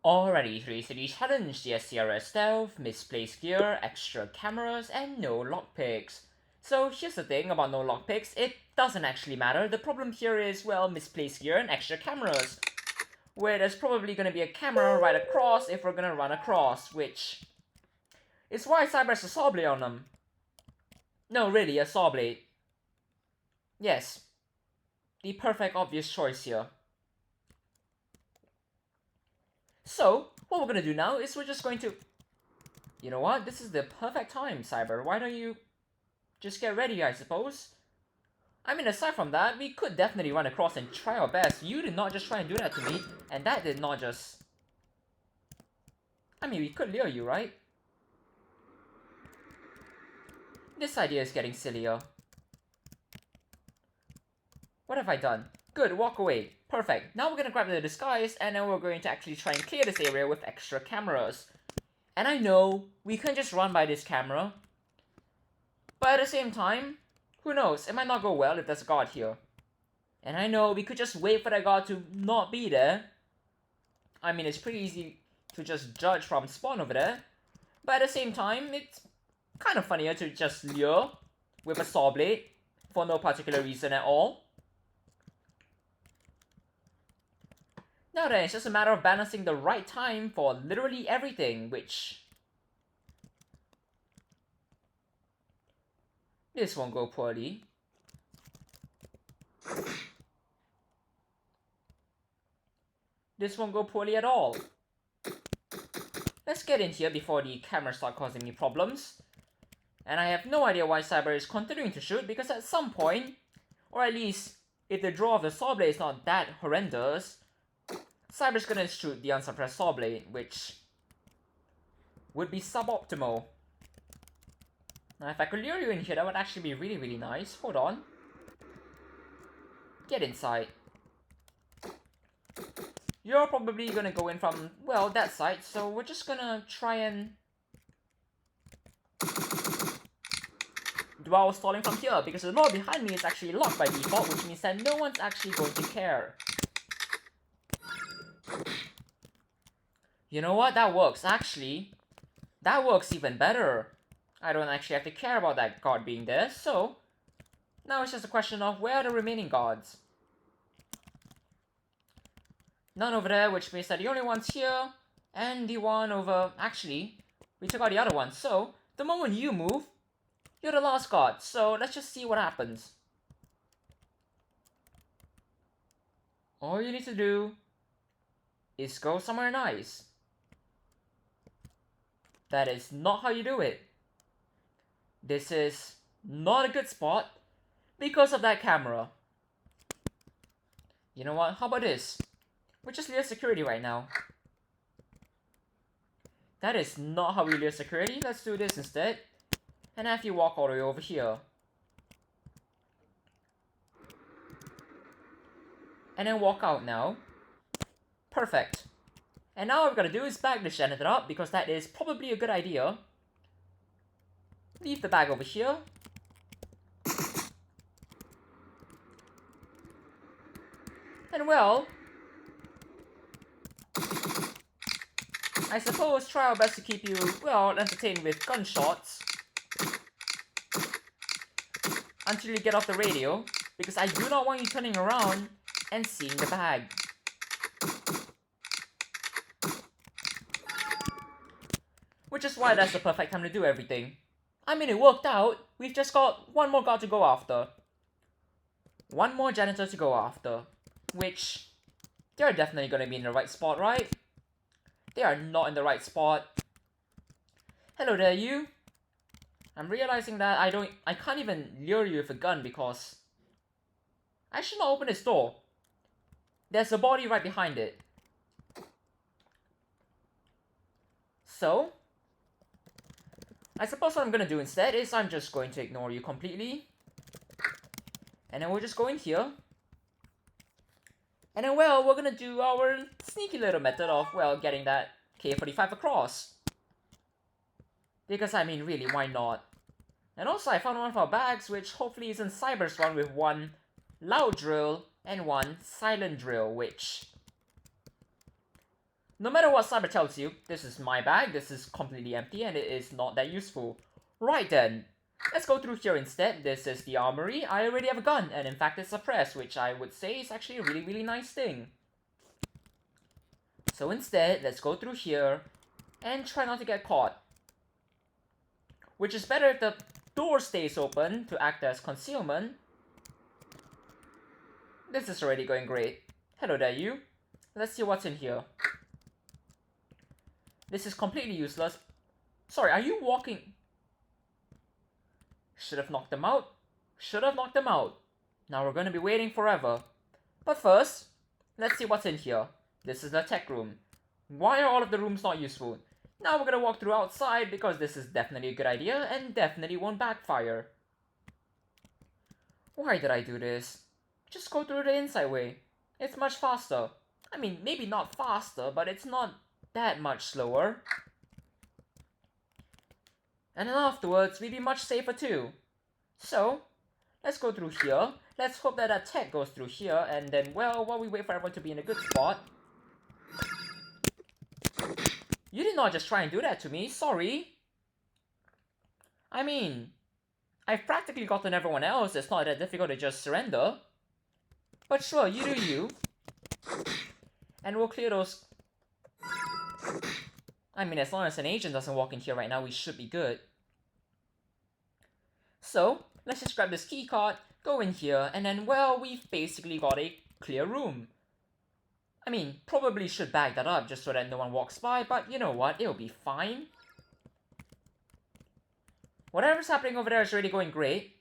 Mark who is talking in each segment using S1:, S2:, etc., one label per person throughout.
S1: Alrighty, today's city challenge: the SCRS stealth, misplaced gear, extra cameras, and no lockpicks. So here's the thing about no lockpicks, it doesn't actually matter. The problem here is, well, misplaced gear and extra cameras, where there's probably gonna be a camera right across if we're gonna run across, which is why Cyber has a Sawblade on them. No, really, a Sawblade. Yes, the perfect obvious choice here. So, what we're gonna do now is we're just going to... You know what? This is the perfect time, Cyber. Why don't you just get ready, I suppose? I mean, aside from that, we could definitely run across and try our best. You did not just try and do that to me, and that did not just... I mean, we could lure you, right? This idea is getting sillier. What have I done? Good, walk away. Perfect. Now we're gonna grab the disguise, and then we're going to actually try and clear this area with extra cameras. And I know, we can just run by this camera. But at the same time, who knows, it might not go well if there's a guard here. And I know, we could just wait for that guard to not be there. I mean, it's pretty easy to just judge from spawn over there. But at the same time, it's kind of funnier to just lure with a Sawblade for no particular reason at all. Now then, it's just a matter of balancing the right time for literally everything, which... This won't go poorly. This won't go poorly at all. Let's get in here before the cameras start causing me problems. And I have no idea why Cyber is continuing to shoot, because at some point, or at least if the draw of the Sawblade is not that horrendous, Cyber's gonna shoot the unsuppressed Sawblade, which would be suboptimal. Now if I could lure you in here, that would actually be really, really nice. Hold on. Get inside. You're probably gonna go in from, well, that side, so we're just gonna try and... while stalling from here, because the door behind me is actually locked by default, which means that no one's actually going to care. You know what? That works, actually. That works even better. I don't actually have to care about that guard being there, so... Now it's just a question of where are the remaining guards? None over there, which means that the only one's here, and the one over... Actually, we took out the other one, so... The moment you move, you're the last guard, so let's just see what happens. All you need to do is go somewhere nice. That is not how you do it. This is not a good spot because of that camera. You know what? How about this? We just lure security right now. That is not how we lure security. Let's do this instead. And have you walk all the way over here. And then walk out now. Perfect. And now what we're gonna do is bag the janitor up, because that is probably a good idea. Leave the bag over here. And well... I suppose try our best to keep you, well, entertained with gunshots. Until you get off the radio, because I do not want you turning around and seeing the bag. Which is why that's the perfect time to do everything. I mean, it worked out. We've just got one more guard to go after. One more janitor to go after. Which, they're definitely gonna be in the right spot, right? They are not in the right spot. Hello there, you. I'm realizing that I can't even lure you with a gun because I should not open this door. There's a body right behind it. So, I suppose what I'm gonna do instead is I'm just going to ignore you completely. And then we'll just go in here. And then, well, we're gonna do our sneaky little method of, well, getting that K45 across. Because, I mean, really, why not? And also, I found one of our bags, which hopefully isn't Cyber's one, with one loud drill and one silent drill, which No matter what Cyber tells you, this is my bag, this is completely empty, and it is not that useful. Right then, let's go through here instead. This is the armory. I already have a gun, and in fact it's a press, which I would say is actually a really, really nice thing. So instead, let's go through here, and try not to get caught. Which is better if the door stays open to act as concealment. This is already going great. Hello there, you. Let's see what's in here. This is completely useless. Sorry, are you walking? Should have knocked them out. Should have knocked them out. Now we're going to be waiting forever. But first, let's see what's in here. This is the tech room. Why are all of the rooms not useful? Now we're going to walk through outside because this is definitely a good idea and definitely won't backfire. Why did I do this? Just go through the inside way. It's much faster. I mean, maybe not faster, but it's not that much slower. And then afterwards, we'd be much safer too. So, let's go through here. Let's hope that tech goes through here, and then, well, while we wait for everyone to be in a good spot. You did not just try and do that to me, sorry. I mean, I've practically gotten everyone else, it's not that difficult to just surrender. But sure, you do you. And we'll clear those. I mean, as long as an agent doesn't walk in here right now, we should be good. So, let's just grab this key card, go in here, and then, well, we've basically got a clear room. I mean, probably should bag that up just so that no one walks by, but you know what, it'll be fine. Whatever's happening over there is really going great.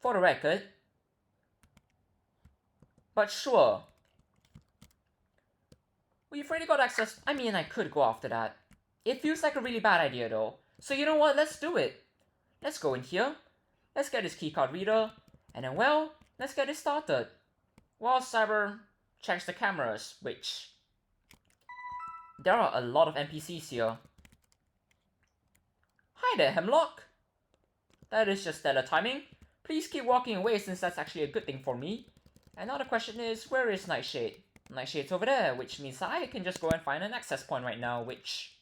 S1: For the record. But sure. We've already got access. I mean, I could go after that. It feels like a really bad idea though. So you know what, let's do it. Let's go in here. Let's get this keycard reader. And then, well, let's get it started. While Cyber checks the cameras, which... there are a lot of NPCs here. Hi there, Hemlock. That is just stellar timing. Please keep walking away since that's actually a good thing for me. And now the question is, where is Nightshade? Nightshade's over there, which means I can just go and find an access point right now, which...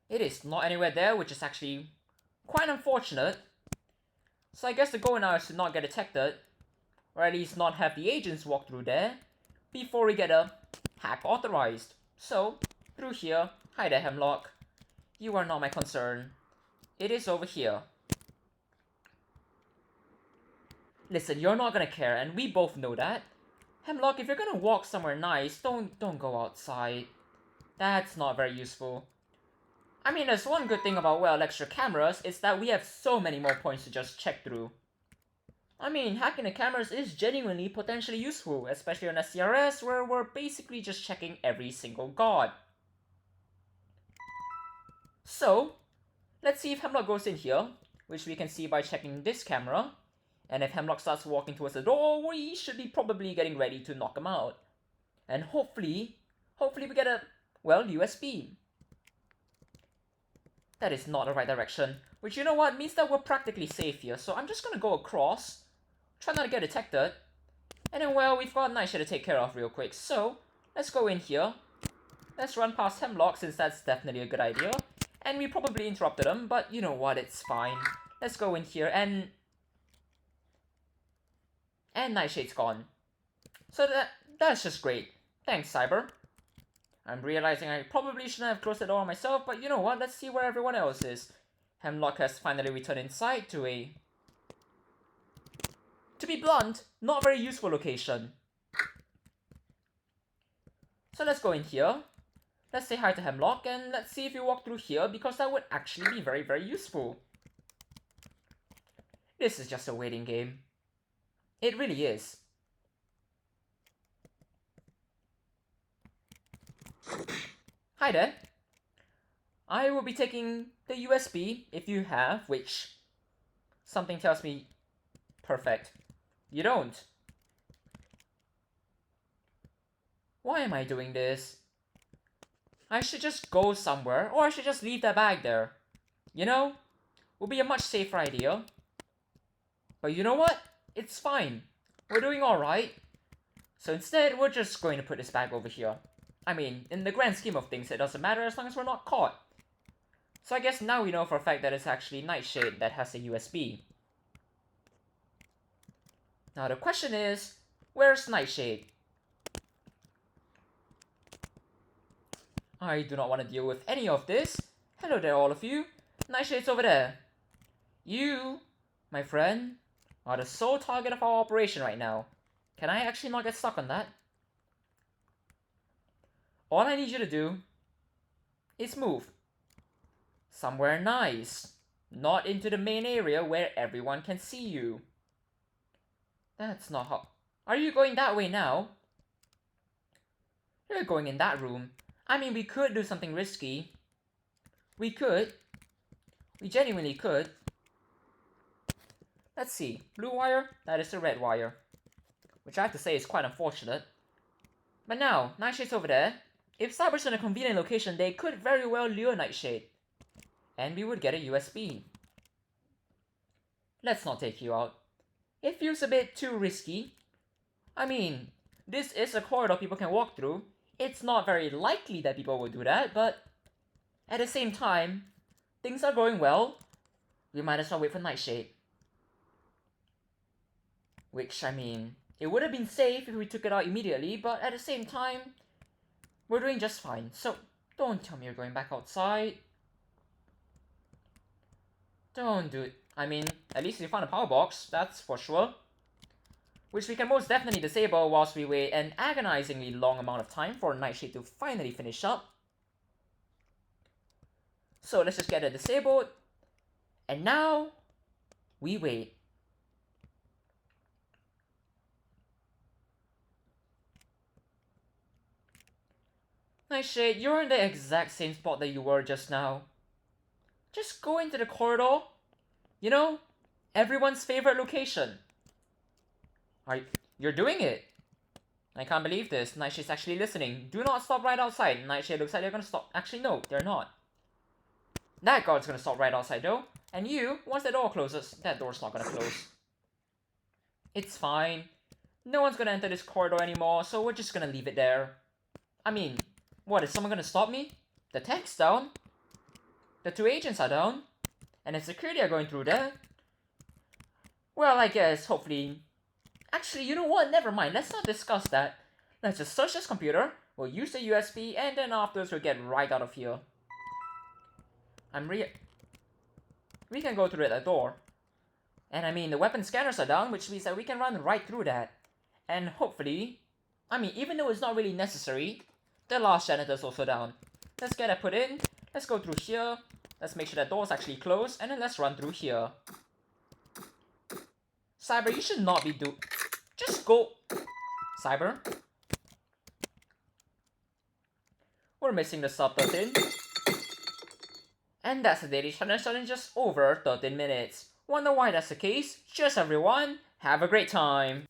S1: it is not anywhere there, which is actually quite unfortunate. So I guess the goal now is to not get detected, or at least not have the agents walk through there, before we get a hack authorized. So, through here, hi there Hemlock. You are not my concern. It is over here. Listen, you're not gonna care, and we both know that. Hemlock, if you're gonna walk somewhere nice, don't go outside. That's not very useful. I mean, there's one good thing about, well, extra cameras, is that we have so many more points to just check through. I mean, hacking the cameras is genuinely potentially useful, especially on SCRS, where we're basically just checking every single guard. So, let's see if Hemlock goes in here, which we can see by checking this camera. And if Hemlock starts walking towards the door, we should be probably getting ready to knock him out. And hopefully we get a, well, USB. That is not the right direction, which, you know what, means that we're practically safe here. So I'm just gonna go across, try not to get detected, and then, well, we've got Nightshade to take care of real quick. So let's go in here, let's run past Hemlock since that's definitely a good idea, and we probably interrupted him, but you know what, it's fine. Let's go in here, and Nightshade's gone. So that's just great. Thanks, Cyber. I'm realizing I probably shouldn't have closed the door myself, but you know what, let's see where everyone else is. Hemlock has finally returned inside to a... to be blunt, not very useful location. So let's go in here. Let's say hi to Hemlock, and let's see if you walk through here, because that would actually be very, very useful. This is just a waiting game. It really is. Hi there. I will be taking the USB if you have, which something tells me perfect. You don't. Why am I doing this? I should just go somewhere, or I should just leave that bag there. You know, would be a much safer idea. But you know what? It's fine. We're doing alright. So instead, we're just going to put this bag over here. I mean, in the grand scheme of things, it doesn't matter as long as we're not caught. So I guess now we know for a fact that it's actually Nightshade that has a USB. Now the question is, where's Nightshade? I do not want to deal with any of this. Hello there, all of you. Nightshade's over there. You, my friend, are the sole target of our operation right now. Can I actually not get stuck on that? All I need you to do is move. Somewhere nice. Not into the main area where everyone can see you. That's not how... Are you going that way now? You're going in that room. I mean, we could do something risky. We could. We genuinely could. Let's see. Blue wire, that is the red wire. Which I have to say is quite unfortunate. But now, Nightshade's over there. If Cyber's in a convenient location, they could very well lure Nightshade. And we would get a USB. Let's not take you out. It feels a bit too risky. I mean, this is a corridor people can walk through. It's not very likely that people will do that, but at the same time, things are going well. We might as well wait for Nightshade. Which, I mean, it would have been safe if we took it out immediately, but at the same time, we're doing just fine. So, don't tell me you're going back outside. Don't do it. I mean, at least we found a power box, that's for sure. Which we can most definitely disable whilst we wait an agonizingly long amount of time for Nightshade to finally finish up. So let's just get it disabled. And now, we wait. Nightshade, you're in the exact same spot that you were just now. Just go into the corridor. You know, everyone's favorite location. You're doing it. I can't believe this. Nightshade's actually listening. Do not stop right outside. Nightshade looks like they're gonna stop. Actually, no, they're not. That guard's gonna stop right outside though. And you, once the door closes, that door's not gonna close. It's fine. No one's gonna enter this corridor anymore, so we're just gonna leave it there. I mean, what, is someone gonna stop me? The tech's down. The two agents are down. And the security are going through there. Well, I guess, hopefully... Actually, you know what? Never mind. Let's not discuss that. Let's just search this computer. We'll use the USB, and then afterwards we'll get right out of here. We can go through that door. And I mean, the weapon scanners are down, which means that we can run right through that. And hopefully... I mean, even though it's not really necessary, the last janitor's also down. Let's get that put in. Let's go through here. Let's make sure that door's actually closed, and then let's run through here. Cyber, you should not be Just go... Cyber? We're missing the sub 13. And that's the daily challenge just over 13 minutes. Wonder why that's the case? Cheers everyone, have a great time!